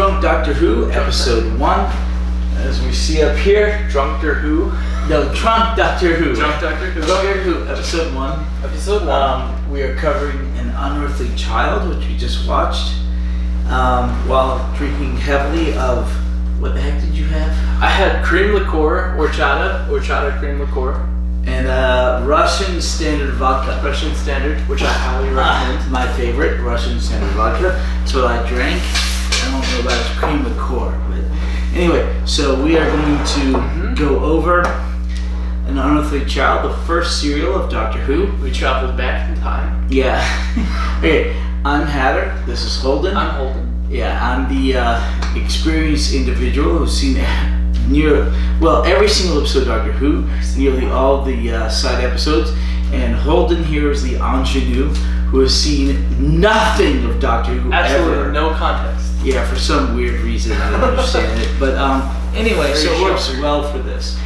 Drunk Doctor Who, episode 1. As we see up here, Drunkter Who? No, Drunk Doctor Who. Drunk Doctor Who. Doctor Who, episode 1. Episode 1. We are covering An Unearthly Child, which we just watched, while drinking heavily of, what the heck did you have? I had cream liqueur, horchata cream liqueur. And Russian Standard Vodka. Russian Standard, which I highly recommend. My favorite, Russian Standard Vodka. That's what I drank. I don't know about cream liqueur, but anyway, so we are going to go over An Unearthly Child, the first serial of Doctor Who. We traveled back in time. Yeah. Okay, I'm Hatter. This is Holden. I'm Holden. Yeah, I'm the experienced individual who's seen every single episode of Doctor Who, nearly all the side episodes, and Holden here is the ingenue who has seen nothing of Doctor Who Absolutely ever. No context. Yeah, for some weird reason, I don't understand it. But anyway, so it works well for this.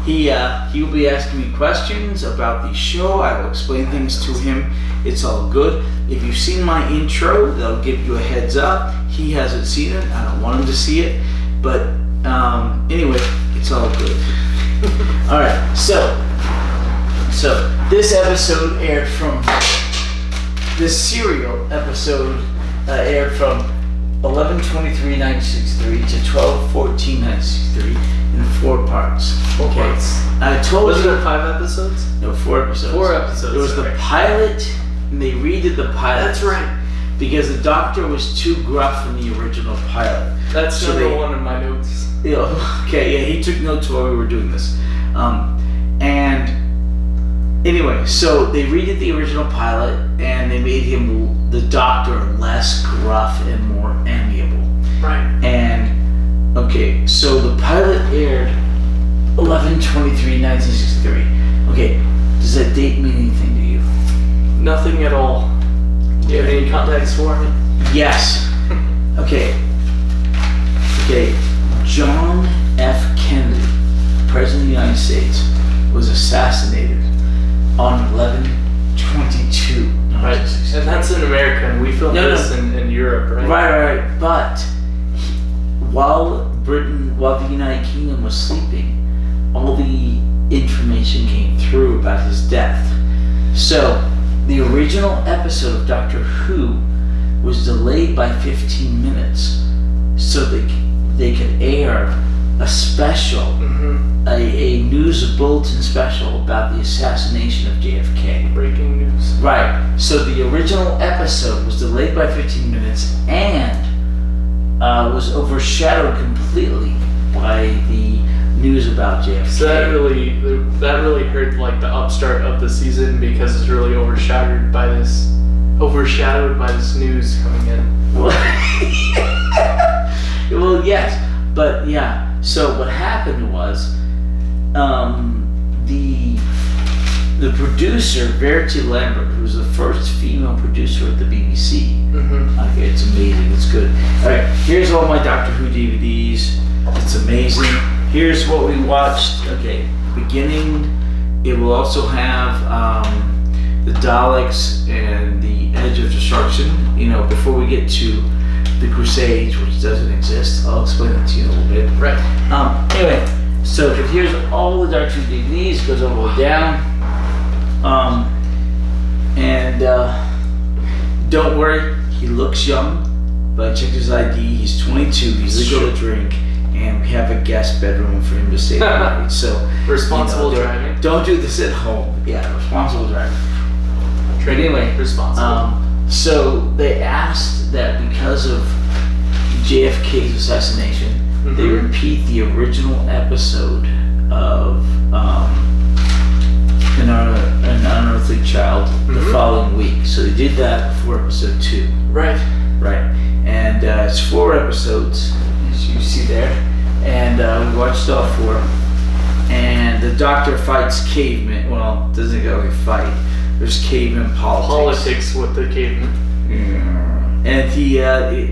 He will be asking me questions about the show. I will explain things to him. It's all good. If you've seen my intro, that'll give you a heads up. He hasn't seen it. I don't want him to see it. But anyway, it's all good. All right, so this episode aired from this serial episode aired from 11/23/1963 to 12/14/1963 in 4 parts. Four parts. I told Was you. it 5 episodes? No, 4 episodes. 4 episodes. There was the pilot, and they redid the pilot. That's right. Because the Doctor was too gruff in the original pilot. That's number 1 in my notes. Okay, yeah, he took notes while we were doing this. And anyway, so they redid the original pilot, and they made him, the Doctor, less gruff and more amiable. Right. And, okay, so the pilot aired 11/23/1963. Okay, does that date mean anything to you? Nothing at all. Do you have any context for me? Yes. Okay. John F. Kennedy, President of the United States, was assassinated on 11/22. Right. And that's in America, and we filmed this in Europe, right? Right. But while the United Kingdom was sleeping, all the information came through about his death. So the original episode of Doctor Who was delayed by 15 minutes so they could air a special, a news bulletin special about the assassination of JFK. Breaking news. Right. So the original episode was delayed by 15 minutes and was overshadowed completely by the news about JFK. So that really hurt like the upstart of the season because it's really overshadowed by this news coming in. Well, yes, but yeah. So what happened was, the producer Verity Lambert, who was the first female producer at the BBC. Okay, it's amazing. It's good. All right, here's all my Doctor Who DVDs. It's amazing. Here's what we watched. Okay, beginning. It will also have the Daleks and the Edge of Destruction. Before we get to the Crusades, which doesn't exist. I'll explain that to you in a little bit. Right. Anyway, so here's all the Doctor Who DVDs. Goes all the way down. Don't worry, he looks young, but I checked his ID. He's 22. He's legal to drink, and we have a guest bedroom for him to stay the night. So responsible driving. Don't do this at home. Yeah, responsible driving. Anyway, responsible. So they asked that because of JFK's assassination, they repeat the original episode of An Unearthly Child the following week. So they did that for episode 2. Right. And it's 4 episodes, as you see there. And we watched all 4. And the Doctor fights cavemen. Well, doesn't exactly fight. There's caveman Politics with the caveman. Yeah. And he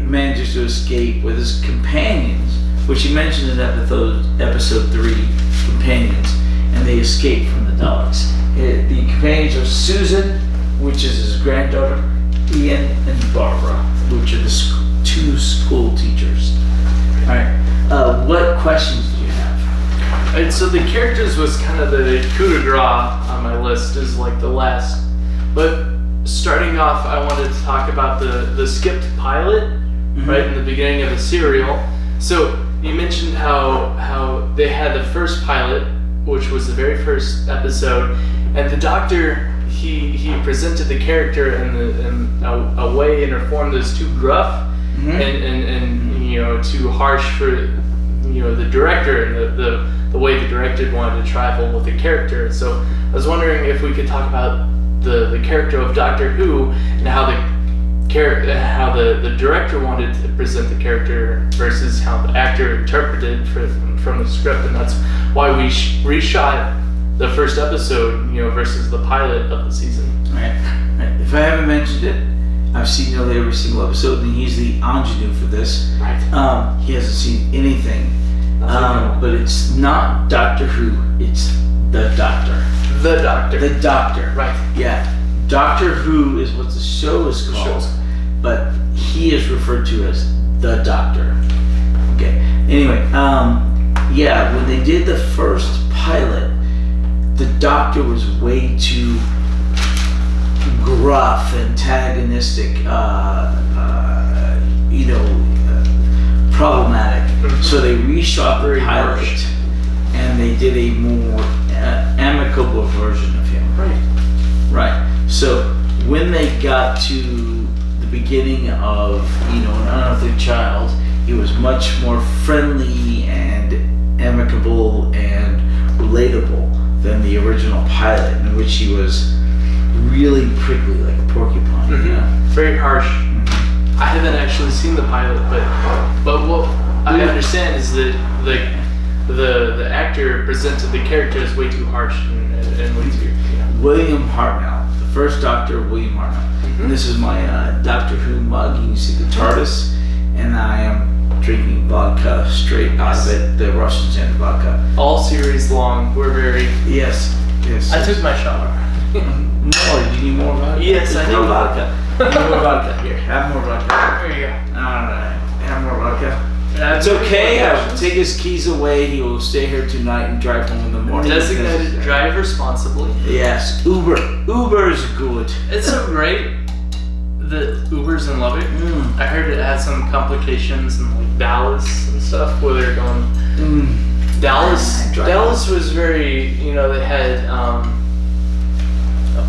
manages to escape with his companions, which he mentioned in episode 3, companions, and they escape from the Daleks. The companions are Susan, which is his granddaughter, Ian, and Barbara, which are the 2 two school teachers. All right. What questions do you have? And so the characters was kind of the coup de grace on my list, is like the last. But starting off, I wanted to talk about the skipped pilot, right in the beginning of the serial. So you mentioned how they had the first pilot, which was the very first episode, and the doctor he presented the character in a way in a form that's too gruff and too harsh for the director and the way the director wanted to travel with the character. So I was wondering if we could talk about the character of Doctor Who and how the director wanted to present the character versus how the actor interpreted from the script, and that's why we reshot the first episode, versus the pilot of the season. Right. If I haven't mentioned it, I've seen nearly every single episode, and he's the ingenue for this. Right. He hasn't seen anything. But it's not Doctor Who, it's the Doctor. The Doctor. The Doctor. Right. Yeah. Doctor Who is what the show is called, but he is referred to as the Doctor. Okay. Anyway, when they did the first pilot, the Doctor was way too gruff, antagonistic, problematic. So they reshot the pilot, and they did a more amicable version of him. Right. So when they got to the beginning of, An Unearthly Child, he was much more friendly and amicable and relatable than the original pilot, in which he was really prickly like a porcupine. Very harsh. I haven't actually seen the pilot, but what I understand is that the actor presented the character as way too harsh and way too. William Hartnell, the first Doctor, William Hartnell. And this is my Doctor Who mug. You can see the TARDIS, and I am drinking vodka straight out of it, the Russian sand vodka. All series long. We're very. Yes. I took my shower. More? Do you need more vodka? Yes, I need more vodka. More vodka. Here, have more vodka. There you go. Alright, have more vodka. It's okay. I will take his keys away. He will stay here tonight and drive home in the morning. Designated drive responsibly. Yes, Uber. Uber is good. It's so great that Uber's in Lubbock. I heard it had some complications in like Dallas and stuff where they're going. Dallas was very, they had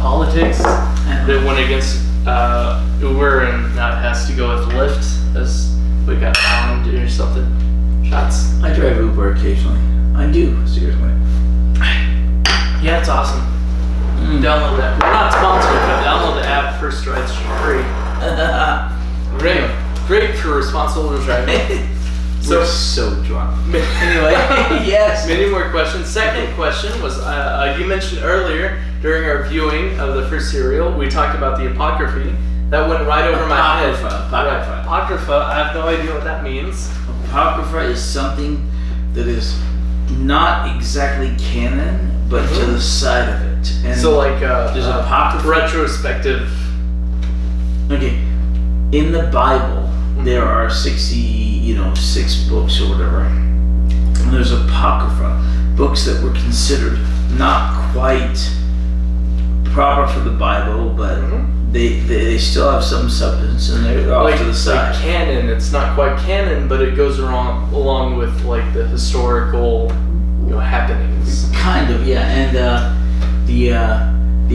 politics that went against Uber, and now it has to go with Lyft as we got found or something. Shots. I drive Uber occasionally. I do, seriously. Yeah, it's awesome. Download that. We're not sponsored, but download the app. First ride's free. Great for responsible driving. We're so drunk. Anyway, yes. Many more questions. Second question was, you mentioned earlier during our viewing of the first serial, we talked about the apocryphy. That went right over my head. Apocrypha. I have no idea what that means. Apocrypha is something that is not exactly canon, but to the side of it. And so like there's apocrypha. Retrospective. Okay. In the Bible, there are 6 books or whatever. And there's apocrypha, books that were considered not quite proper for the Bible, but they still have some substance, and they're off to the side. Like canon, it's not quite canon, but it goes along with like the historical, happenings. Kind of, yeah. And the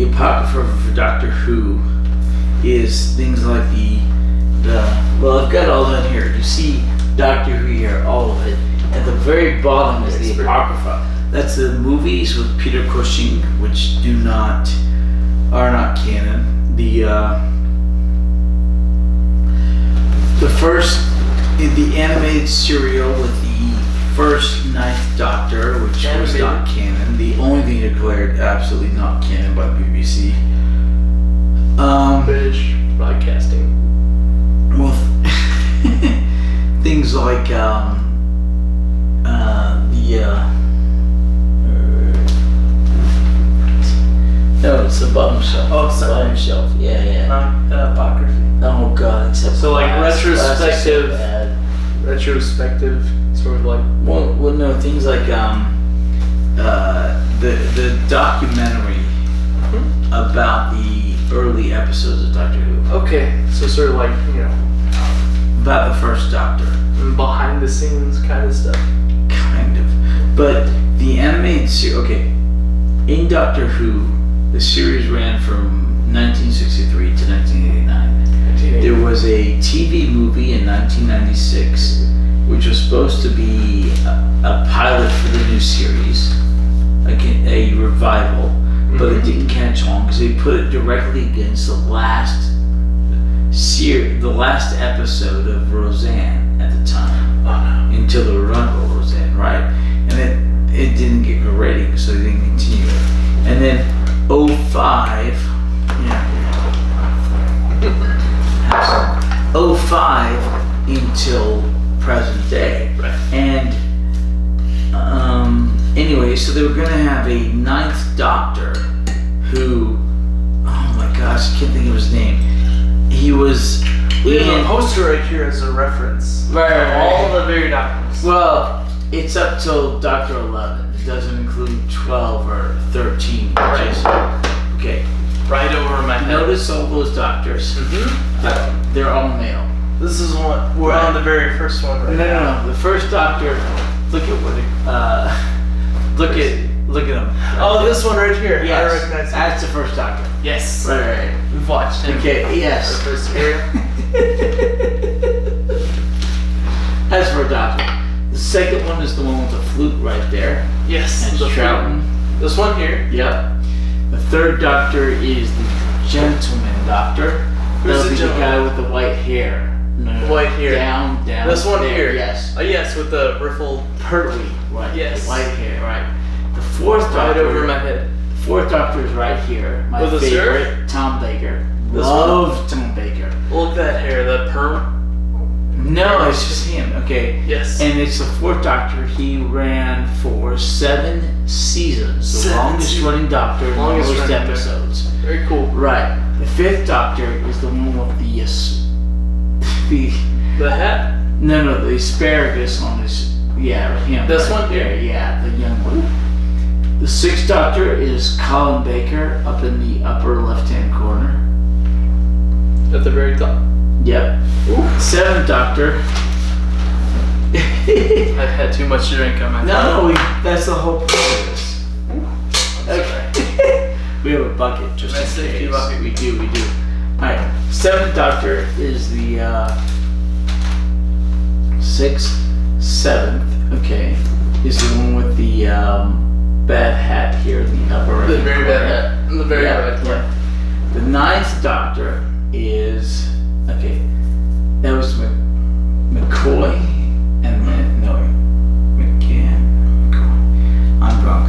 apocrypha for Doctor Who is things like well, I've got all that here. You see Doctor Who here, all of it. At the very bottom is the apocrypha. That's the movies with Peter Cushing, which are not canon. The first, the animated serial with the first Ninth Doctor, which was not canon. The only thing declared absolutely not canon by the BBC. British Broadcasting. Well, things like no, it's the bottom shelf. shelf. Oh, sorry. Bottom shelf. Yeah. Not apocryphy. Oh god, except So like glass. Glass is so retrospective, bad. retrospective, sort of like. Well, no, things like the documentary about the early episodes of Doctor Who, Okay, so sort of like about the first Doctor, behind the scenes kind of stuff. kind of. But the animated series, okay, in Doctor Who, the series ran from 1963 to 1989. There was a TV movie in 1996, which was supposed to be a pilot for the new series, like a revival, but it didn't catch on because they put it directly against the last episode of Roseanne at the time. Oh no. Until the run of Roseanne, right? And it didn't get good ratings, so they didn't continue it. And then 05, 05 until present day. Right. And anyway, so they were going to have a ninth Doctor who, oh my gosh, I can't think of his name. He was We have a poster right here as a reference. Right. All the very doctors. Well, it's up till Doctor 11. It doesn't include 12 or 13. Right. Okay. Right over my head. Notice all those doctors. They're all male. This is one. We're on the very first one right now. No. The first Doctor. Look at what it. Look at him. Oh, this one right here. Yes. I recognize him. That's the first Doctor. Yes. Right. We've watched him. Okay. Yes. The first area. That's for a Doctor. The second one is the one with the flute right there. Yes. That's the Troughton. This one here. Yep. The third Doctor is the Gentleman Doctor. Who's the the gentleman? guy with the white hair? No. White hair. Down. This one there, here. Yes. Oh yes, with the riffled. Pertwee. Right. Yes. White hair. Right. The fourth Right Doctor. over my head. The fourth Doctor is right here. My With the favorite, Tom Baker. This Love Tom Baker. Look at that hair, that perm. No, it's just him. Okay. Yes. And it's the fourth Doctor. He ran for 7 seasons. The 7 longest seasons. running Doctor, Longest most running episodes. Very cool. Right. The fifth Doctor is the one with the The hat. no, the asparagus on his, him. This right one there. here? Yeah, the young one. The sixth Doctor is Colin Baker up in the upper left-hand corner. At the very top. Yep. Seventh Doctor. I've had too much drink on my No, that's the whole point of this. Okay. We have a bucket just Nice in safety case. bucket. We do. Alright, seventh Doctor is the seventh, okay, is the one with the bad hat here in the upper right. The very bad corner. hat. In the very right corner. Yeah. The ninth Doctor is, okay, that was McCoy and McCann. McCoy. I'm drunk.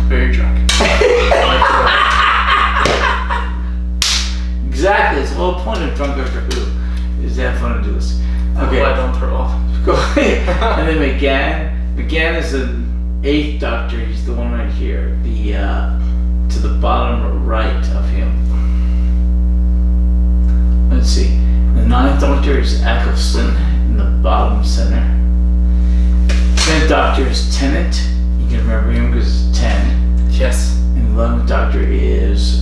Very drunk. Exactly, it's the whole point of Drunk Doctor Who, is to have fun and do this. Okay. I don't throw off. Go ahead. And then McGann is the eighth Doctor. He's the one right here. The to the bottom right of him. Let's see. The ninth Doctor is Eccleston in the bottom center. 10th Doctor is Tennant. You can remember him because it's 10. Yes. And the 11th Doctor is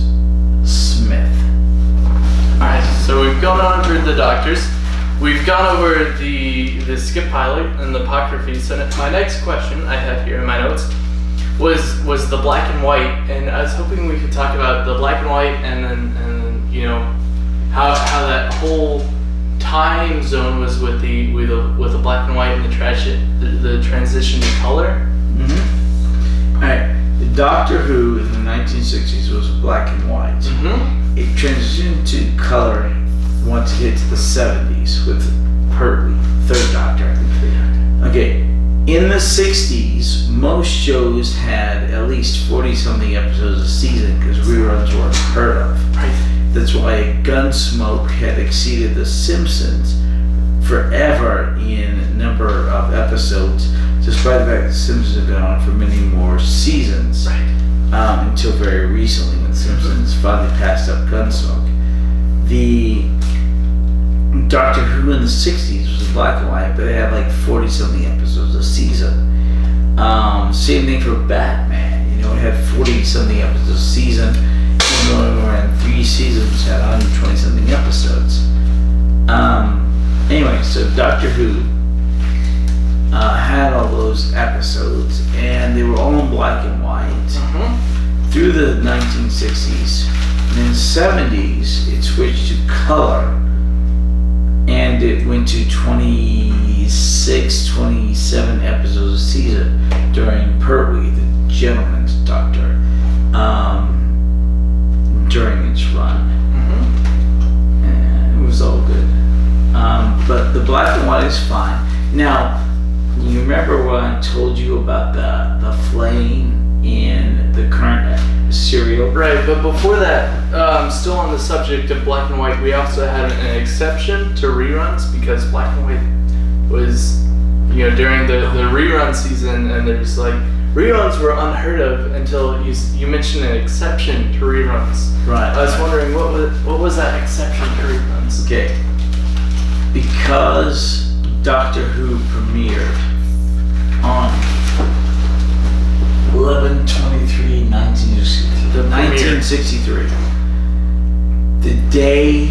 Smith. Alright, so we've gone over the doctors. We've gone over the skip pilot and the apocryphy. So my next question I have here in my notes was the black and white, and I was hoping we could talk about the black and white and then how that whole time zone was with the black and white and the transition to color. Mm-hmm. Alright, the Doctor Who in the 1960s was black and white. Mm-hmm. It transitioned to color once it hit to the 70s with Pertwee, third Doctor. Okay, in the 60s, most shows had at least 40-something episodes a season because reruns were unheard of. Right. That's why Gunsmoke had exceeded The Simpsons forever in number of episodes, despite the fact that The Simpsons have been on for many more seasons. Right. until very recently when Simpsons finally passed up Gunsmoke. The Doctor Who in the 60s was black and white, but it had like 40-something episodes a season. Same thing for Batman. You know, it had 40-something episodes a season. Even though it ran 3 seasons, had 120-something episodes. Anyway, so Doctor Who had all those episodes, and they were all in black and white through the 1960s. And in the 70s, it switched to color, and it went to 26, 27 episodes a season during Pertwee, the Gentleman's Doctor, during its run. And it was all good. But the black and white is fine. Now, you remember when I told you about the flaying in the current serial? Right, but before that, still on the subject of black and white, we also had an exception to reruns because black and white was, during the rerun season, and there's like, reruns were unheard of until you mentioned an exception to reruns. Right. I was wondering, what was that exception to reruns? Okay. Because Doctor Who premiered on 1963, the day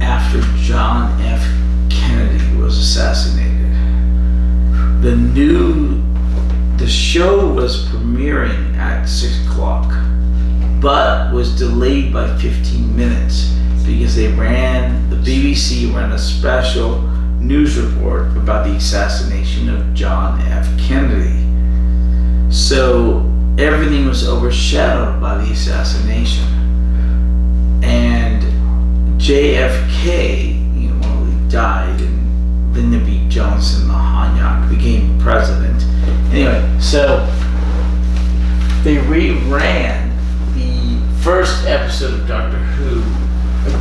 after John F. Kennedy was assassinated. The show was premiering at 6 o'clock, but was delayed by 15 minutes because the BBC ran a special news report about the assassination of John F. Kennedy. So everything was overshadowed by the assassination. And JFK, when he died, and Lyndon B. Johnson, the Hanyak, became president. Anyway, so they reran the first episode of Doctor Who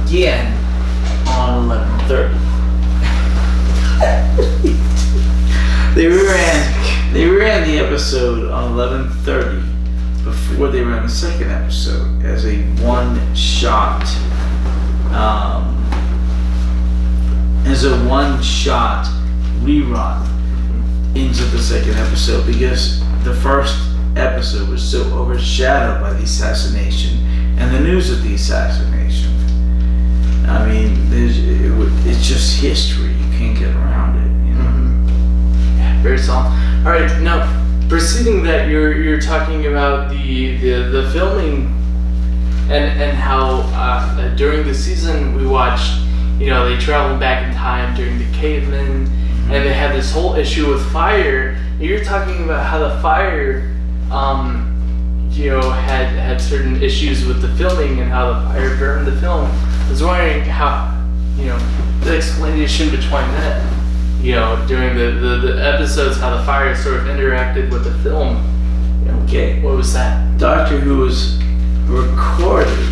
again on 11:30. They reran the episode on 11:30 before they ran the second episode as a one-shot rerun into the second episode because the first episode was so overshadowed by the assassination and the news of the assassination. I mean, it's just history. You can't get around it, Yeah, very solid. All right, now proceeding that, you're talking about the filming and how during the season we watched, they traveled back in time during the cavemen, and they had this whole issue with fire. You're talking about how the fire, had certain issues with the filming and how the fire burned the film. I was wondering how, the explanation between that, during the episodes, how the fire sort of interacted with the film. Okay. What was that? Doctor Who was recorded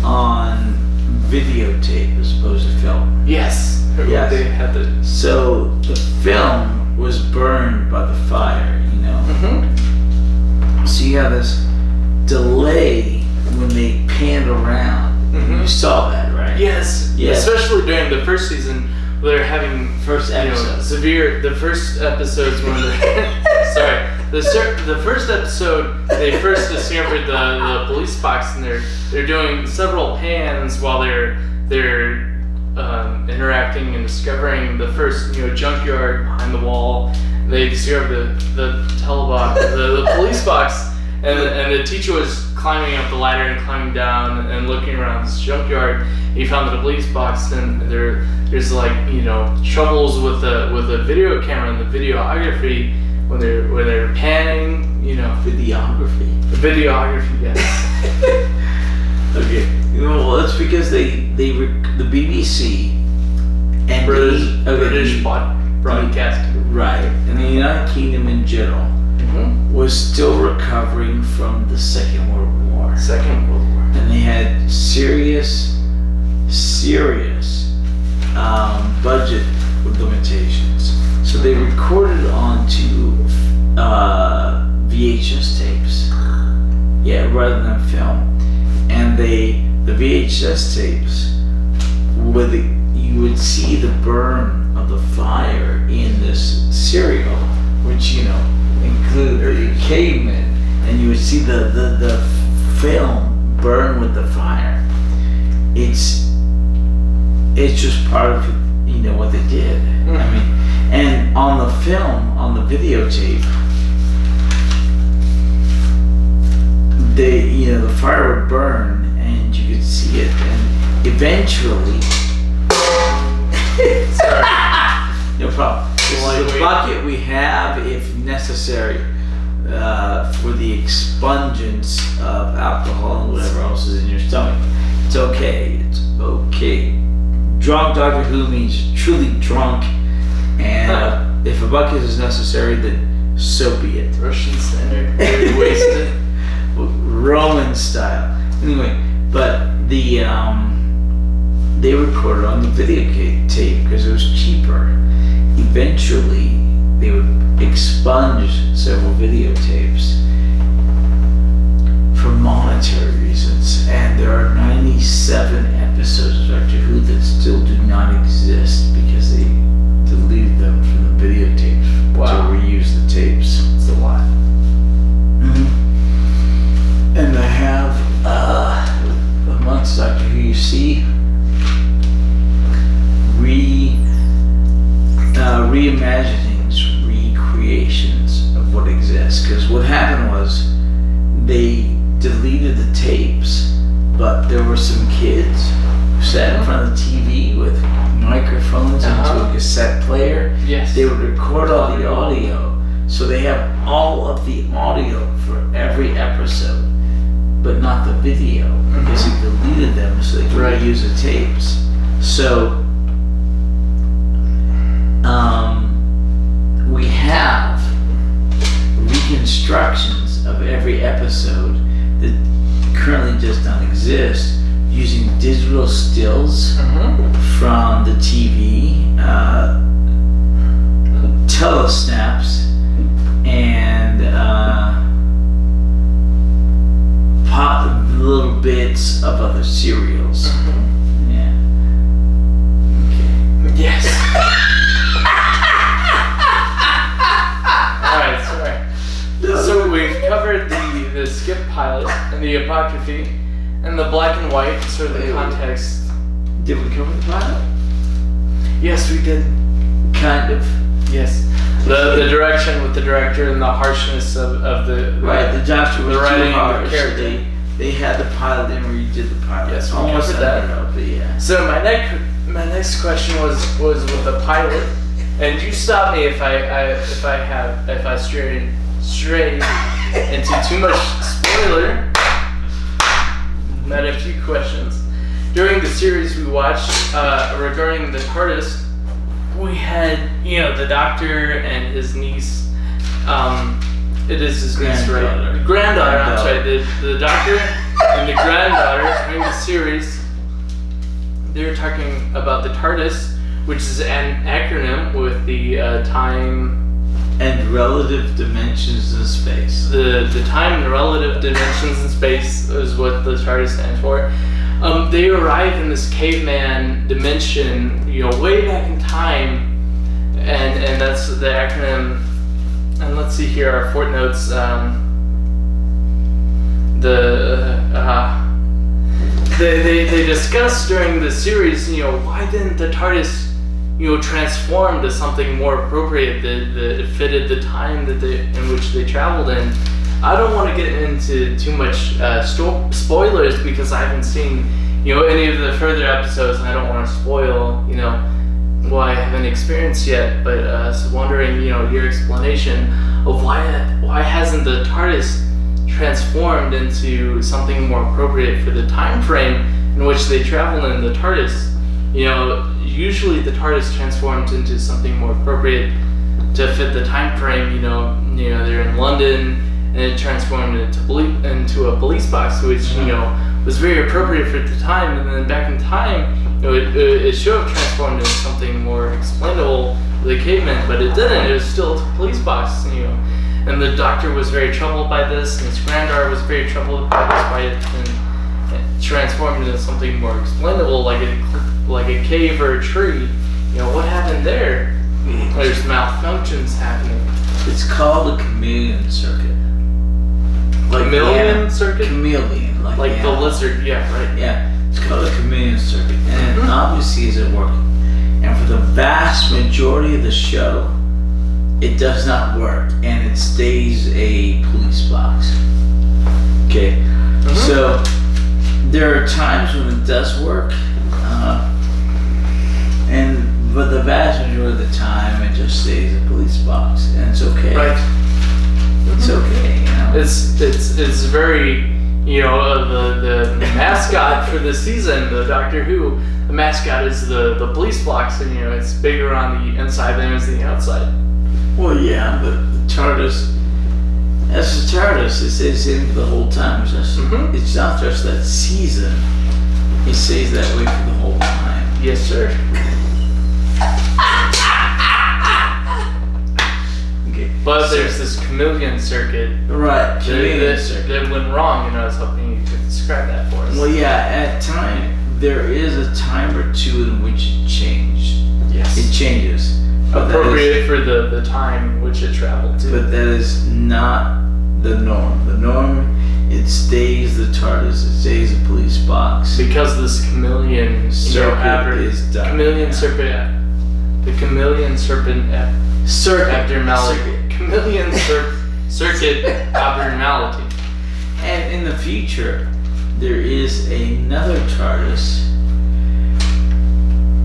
on videotape as opposed to film. Yes. Yes. They had So the film was burned by the fire, So you have this delay when they panned around. You saw that, right? Yes. Yes. Especially during the first season, where they're having the first episodes when sorry. The first episode, they first discovered the police box, and they're doing several pans while they're interacting and discovering the first junkyard behind the wall. They discovered the telebox, the police box, and the teacher was climbing up the ladder and climbing down and looking around this junkyard. He found the police box, and there's troubles with the video camera and the videography. When they're panning, Videography, yes. Okay. Well, that's because the BBC and British broadcasting, right, and the United Kingdom in general was still recovering from the Second World War. And they had serious budget limitations. So they recorded onto VHS tapes. Yeah, rather than film. And the VHS tapes, you would see the burn of the fire in this serial, which, you know, included the cavemen, and you would see the film burn with the fire. It's just part of, you know, what they did. I mean, and on the film, on the videotape, the fire would burn and you could see it, and eventually sorry, no problem. This is the bucket we have, if necessary, for the expungence of alcohol and whatever else is in your stomach. It's okay. It's okay. Drunk Doctor Who means truly drunk, and if a bucket is necessary, then so be it. Russian standard, very wasted. Roman style. Anyway, but they recorded on the videotape because it was cheaper. Eventually, they would expunge several videotapes for monetary reasons, and there are 97 episodes of Doctor Who that still do not exist because they deleted them from the videotapes to reuse the tapes. It's a lot. And I have amongst Doctor Who you see reimaginings, recreations of what exists. Because what happened was they deleted the tapes, but there were some kids who sat in front of the TV with microphones into a cassette player. Yes. They would record all the audio, so they have all of the audio for every episode, but not the video, because he deleted them so they could reuse the tapes. So we have reconstructions of every episode that currently just don't exist, using digital stills from the TV, telesnaps, and little bits of other serials. Yeah. Okay. Yes. Alright, sorry. So we've covered the skip pilot and the apocryphy and the black and white, sort of the context. Did we cover the pilot? Yes, we did. Kind of. Yes. The direction with the director and the harshness of the the Doctor was writing too harsh. the character. They had the pilot and redid the pilot. Yes, we almost covered that. Up, but yeah. So my next question was with the pilot, and you stop me if I stray into too much spoiler. Met a few questions during the series we watched regarding the TARDIS. We had the Doctor and his niece. It is his niece, right? Granddaughter. I'm sorry. The Doctor and the granddaughter during the series. They were talking about the TARDIS, which is an acronym with the time and relative dimensions in space. The time and relative dimensions in space is what the TARDIS stands for. They arrive in this caveman dimension, way back in time, and that's the acronym. And let's see here, our footnotes. They discussed during the series, why didn't the TARDIS, transform to something more appropriate that fitted the time in which they traveled in. I don't want to get into too much spoilers because I haven't seen, any of the further episodes, and I don't want to spoil, what I haven't experienced yet. But I was wondering, your explanation of why hasn't the TARDIS transformed into something more appropriate for the time frame in which they travel in the TARDIS. Usually the TARDIS transforms into something more appropriate to fit the time frame. They're in London, and it transformed into a police box, which was very appropriate for the time. And then back in time, it should have transformed into something more explainable to the caveman, but it didn't. It was still a police box, And the doctor was very troubled by this, and his granddaughter was very troubled by this, by it, and it transformed into something more explainable, like a cave or a tree. You know, what happened there? There's malfunctions happening. It's called a chameleon circuit. Chameleon circuit? Chameleon, like the lizard, yeah, right. Yeah, it's called a chameleon circuit, and it obviously isn't working. And for the vast majority of the show, it does not work, and it stays a police box. Okay, so there are times when it does work, but the vast majority of the time, it just stays a police box, and it's okay. Right. It's okay, you know. It's very, you know, the mascot for the season, the Doctor Who, the mascot is the police box, and you know it's bigger on the inside than it is the outside. Well, yeah, but the TARDIS, as the TARDIS, it stays in the whole time. It's not just that season; it stays that way for the whole time. Yes, sir. Okay. But there's this chameleon circuit. Right, chameleon circuit. That went wrong, and I was hoping you could describe that for us. Well, yeah, at time, there is a time or two in which it changed. Yes. It changes. Appropriate for the time in which it traveled to. But that is not the norm. The norm, it stays the TARDIS, it stays a police box. Because this chameleon circuit is done. Chameleon serpent. The chameleon serpent abnormality. Chameleon circuit abnormality. And in the future, there is another TARDIS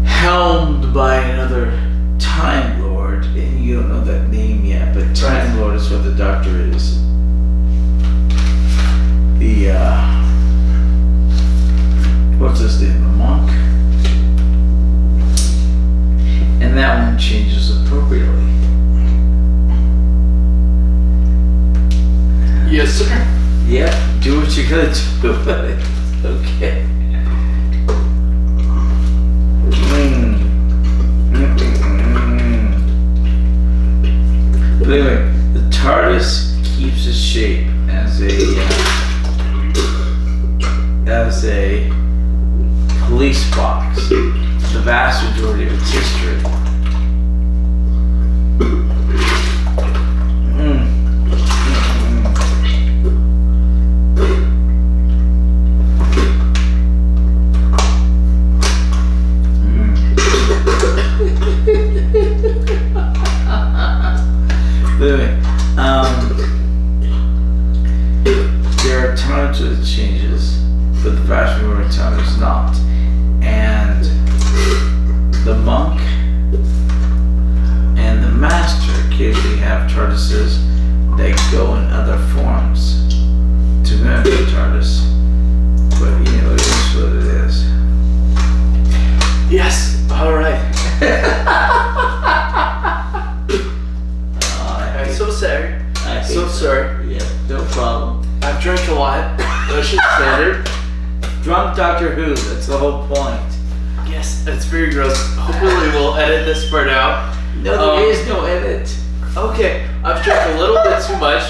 helmed by another Time Lord, and you don't know that name yet, but Time Lord is what the Doctor is. What's his name? The monk? And that one changes appropriately. Yes, sir. Yep, do what you gotta do. Okay. But anyway, the TARDIS keeps its shape as a police box. The vast majority of its history. There are times when it changes, but the vast majority of the time it's not. And the monk and the master occasionally have TARDISes that go in other forms to mimic the TARDIS. But you know, it is what it is. Yes, alright. I'm so sorry. So sorry. Yeah, no problem. I've drank a lot. That's just standard. Drunk Doctor Who, that's the whole point. Yes, that's very gross. Hopefully we'll edit this part out. No, there is no edit. Okay, I've drank a little bit too much.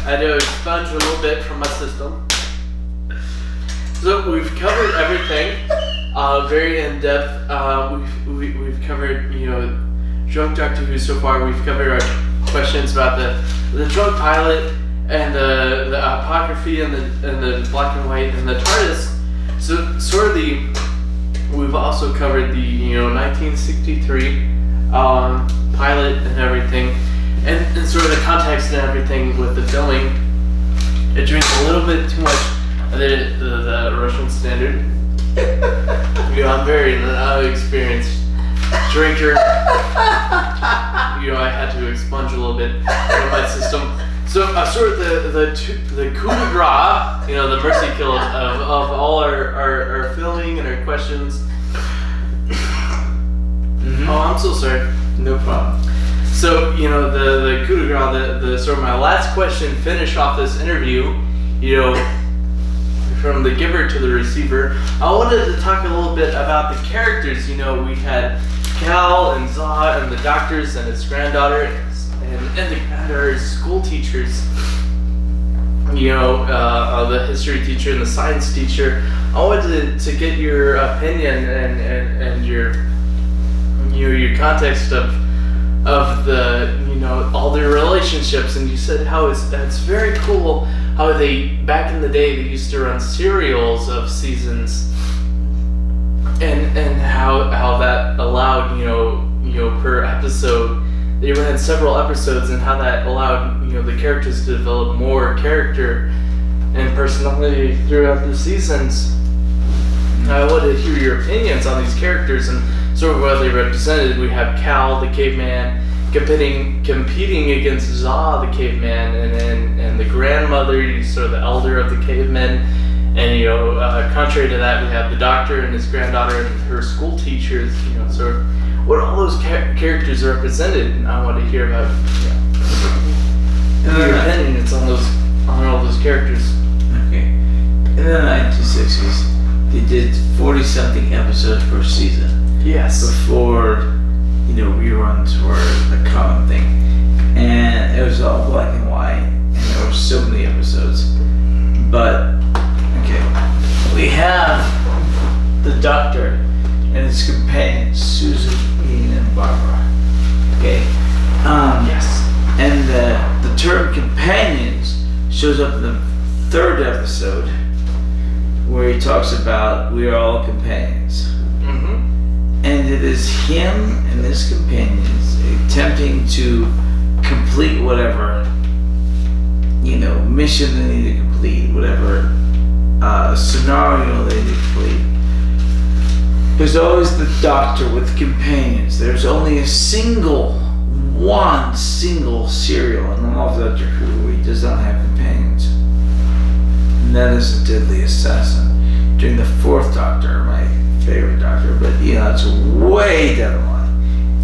I had to expunge a little bit from my system. So we've covered everything, very in depth. We've covered, you know, Drunk Doctor Who so far. We've covered our questions about the drunk pilot and the apocryphy and the black and white and the TARDIS. So sort of we've also covered the 1963 pilot and everything, and sort of the context and everything with the filming. I drank a little bit too much of the Russian standard. I'm very experienced drinker. I had to expunge a little bit from my system. So sort of the coup de grace, the mercy kill of all our filming and our questions. Mm-hmm. Oh, I'm so sorry. No problem. So the coup de grace, the sort of my last question, finish off this interview. From the giver to the receiver, I wanted to talk a little bit about the characters. We had Cal and Zod and the doctors and his granddaughter and our school teachers, the history teacher and the science teacher. I wanted to get your opinion and your context of the all their relationships, and you said how it's very cool how they back in the day they used to run serials of seasons, and how that allowed per episode they ran several episodes, and how that allowed the characters to develop more character and personality throughout the seasons. I wanted to hear your opinions on these characters and sort of what they represented. We have Cal, the caveman, competing against Za, the caveman, and the grandmother, sort of the elder of the cavemen. And contrary to that, we have the doctor and his granddaughter and her school teachers. Sort of what all those characters represented. And I want to hear about your opinions on all those characters. Okay. In the 1960s, they did 40-something episodes per season. Yes. Before, reruns were a common thing. And it was all black and white, and there were so many episodes. But, okay, we have the Doctor and his companions, Susan, Ian, and Barbara. Okay? Yes. And the term companions shows up in the 3rd episode, where he talks about we are all companions. Mm-hmm. And it is him and his companions attempting to complete whatever, mission they need to complete, whatever scenario they need to complete. There's always the Doctor with companions. There's only one single serial in all of Doctor Who where he does not have companions. And that is the Deadly Assassin. During the 4th Doctor, my favorite Doctor, but it's way down the line.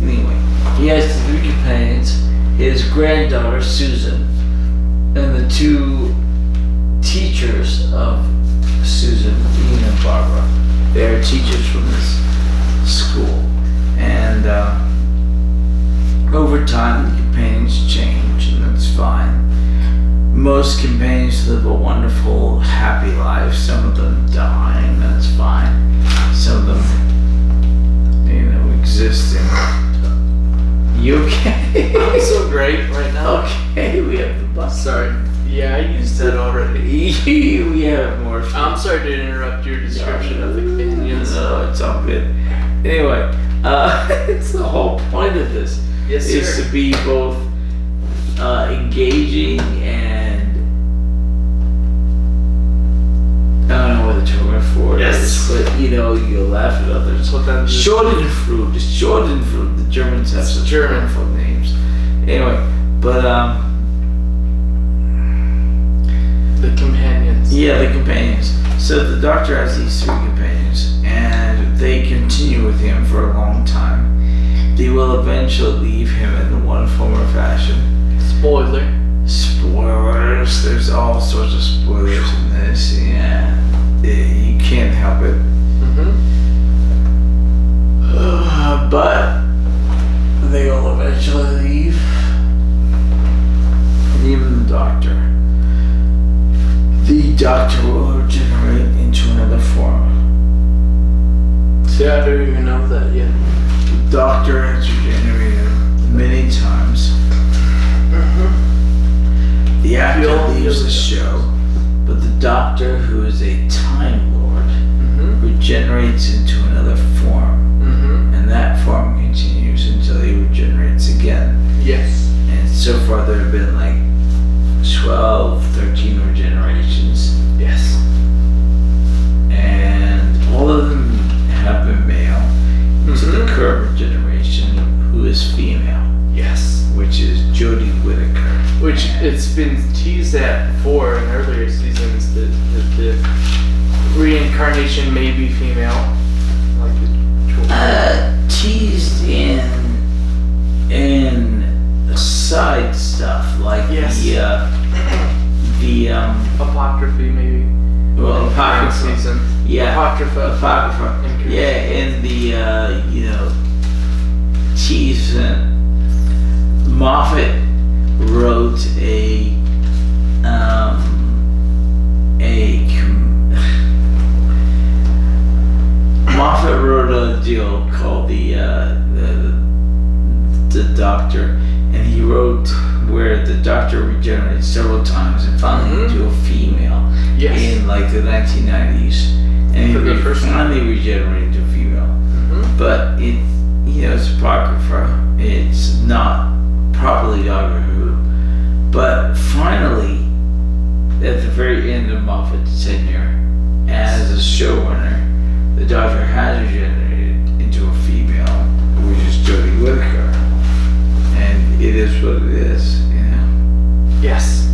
Anyway, he has 3 companions, his granddaughter Susan, and the 2 teachers of Susan, Ian and Barbara. They are teachers from this school. And over time, the companions change, and that's fine. Most companions live a wonderful, happy life. Some of them die, and that's fine. Some of them, exist in... You okay? I'm so great right now. Okay, we have the bus. Sorry. Yeah, I used that already. We have more. I'm sorry to interrupt your description of the companions. No, it's all good. Anyway, it's the whole point of this. Yes, is sir. to be both engaging and I don't know what the term for it is, but you'll laugh at others. Schadenfreude. The Germans have such wonderful names. Anyway, but the companions. Yeah, the companions. So the Doctor has these 3 companions, and they continue with him for a long time. They will eventually leave him in one form or fashion. Spoilers. There's all sorts of spoilers in this. Yeah, you can't help it. Mm-hmm. But they will eventually leave. And even the Doctor. The Doctor will regenerate into another form. See, I don't even know that yet. The Doctor has regenerated many times. Mm-hmm. The actor leaves the show, but the Doctor, who is a Time Lord, regenerates into another form. And that form continues until he regenerates again. Yes. And so far there have been like 12, 13 regenerations. Yes. And all of them have been male. To the current regeneration, who is female. Yes. Which is Jodie Whittaker. Which it's been teased at before in earlier seasons that the reincarnation may be female. Like the teased in side stuff like the apocryphy maybe. Well, apocrypha season. Yeah. Apocrypha. Yeah, in the tease Moffat wrote Moffat wrote a deal called the Doctor, and he wrote where the Doctor regenerated several times and finally into a female in like the 1990s, and he finally regenerated to a female. But it's apocrypha. It's not properly Doctor Who. But finally, at the very end of Moffat's tenure as a showrunner, the Doctor has regenerated into a female, which is Jodie Whittaker. And it is what it is, Yes.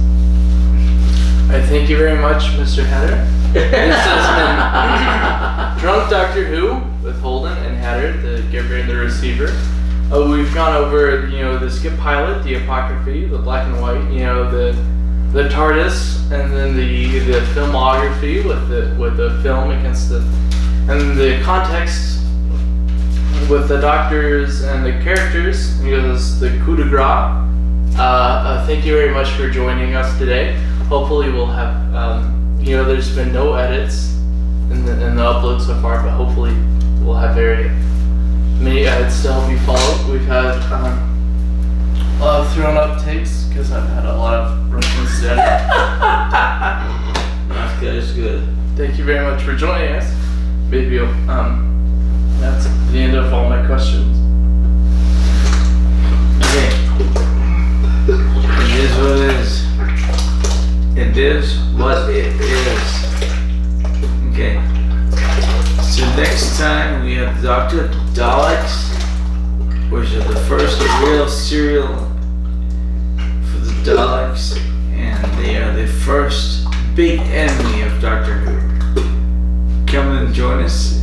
I thank you very much, Mr. Hatter. This has been Drunk Doctor Who with Holden and Hatter, the giver and the receiver. We've gone over, the skip pilot, the apocryphy, the black and white, the TARDIS, and then the filmography with the film and the context with the doctors and the characters, the coup de grace. Thank you very much for joining us today. Hopefully we'll have, there's been no edits in the upload so far, but hopefully we'll have very many edits to help you follow. We've had a lot of thrown up takes because I've had a lot of Russian to edit. That's good. Thank you very much for joining us. Maybe that's the end of all my questions. Okay. It is what it is. It is what it is. Okay. So next time we have Dr. Daleks, which are the first real serial for the Daleks, and they are the first big enemy of Doctor Who. Come and join us